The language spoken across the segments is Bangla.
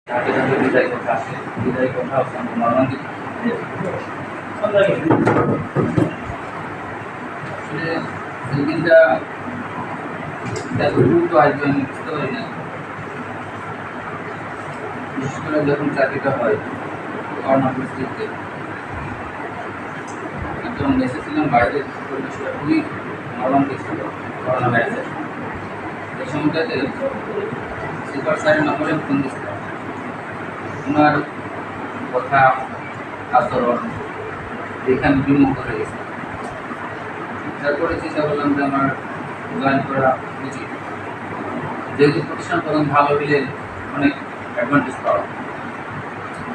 ধাপে ধাপে বিদায় কথা আসে, বিদায় কথা মর্মান্তিক। আসলে এই দিনটা এত দ্রুত আসবে আমি বুঝতে পারি না। বিশেষ করে যখন চাকরিটা হয় করোনা পরিস্থিতিতে, একদম এসেছিলাম বাইরে, পরিবেশটা খুবই মর্মান্তিক ছিল করোনা ভাইরাসের। এই সময়টাতে সুপার স্যারের নম্বরে ফোন দিচ্ছিলাম, ওনার কথা আচরণ দেখে আমি বিমুগ্ধ হয়ে গেছি। তারপরে চিন্তা করলাম যে আমার জয়েন করা উচিত, যেহেতু প্রতিষ্ঠান প্রধান ভালো হলে অনেক অ্যাডভান্টেজ পাওয়া।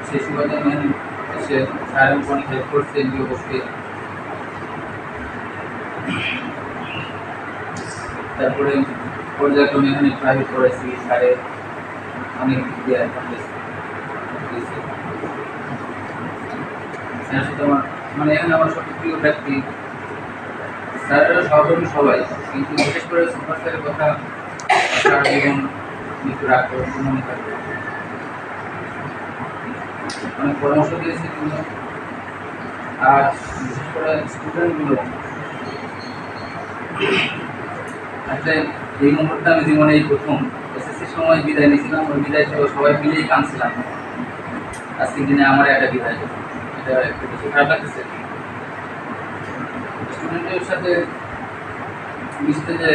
সেই সুবাদে আমি এসে স্যার অনেক হেল্প করছে এনজিও বসে। তারপরে পর্যায়ক্রমে এখানে প্রাইভেট করেছি, স্যারে অনেক দিক দিয়ে অ্যাডভান্টেজ দিয়েছে। স্যারের সাথে আমার মানে এখানে আমার সবচেয়ে প্রিয় ব্যক্তি স্যারেরা, সহকর্মী সবাই, কিন্তু বিশেষ করে সুপার স্যারের কথা সারা জীবন মৃত্যু রাগ করে মনে থাকবে। অনেক পরামর্শ দিয়েছে কিন্তু, আর বিশেষ করে স্টুডেন্টগুলো আসলে এই মুহূর্তে আমি জীবনে এই প্রথম এসএসসির সময় বিদায় নিয়েছিলাম। ওই বিদায় সবাই মিলেই কাঁদছিলাম। আজকের দিনে আমার একটা বিদায়, এটা একটু বেশি খারাপ লাগতেছে। স্টুডেন্টের সাথে মিশতে যে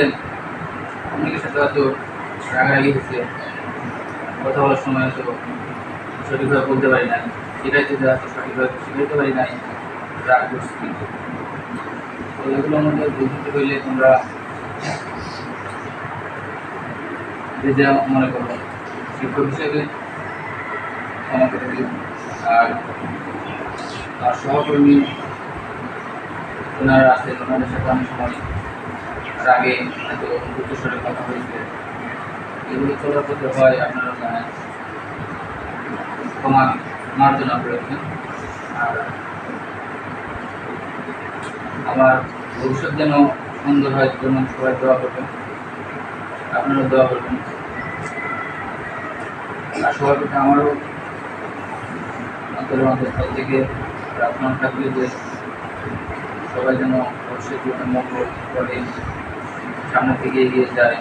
অনেকের সাথে হয়তো রাগারাগি হচ্ছে, কথা বলার সময় হয়তো সঠিকভাবে বলতে পারি না, শিখাইতে যে হয়তো সঠিকভাবে শিখাইতে পারি নাই, রাগ করছি। তো এগুলোর মধ্যে বুঝতে হইলে তোমরা যে যা মনে করো শিক্ষক হিসেবে ক্ষমা করে দিও। আর সহকর্মী ওনারা আছে, ওনাদের সাথে অনেক সময় রাগে এত উচ্চস্বরে কথা হয়েছে, এগুলো চলার পথে হয় আপনারা জানেন, ক্ষমা মার্জনা করেছেন। আর আমার ভবিষ্যৎ যেন সুন্দর হয়, যেমন সবাই দোয়া করবেন, আপনারা দোয়া করবেন। আর সবার প্রতি আমারও অন্তরের অন্তঃস্থল থেকে প্রার্থনা থাকবে যে সবাই যেন অবশ্যই জীবনে মঙ্গল করে সামনে থেকে এগিয়ে যায়।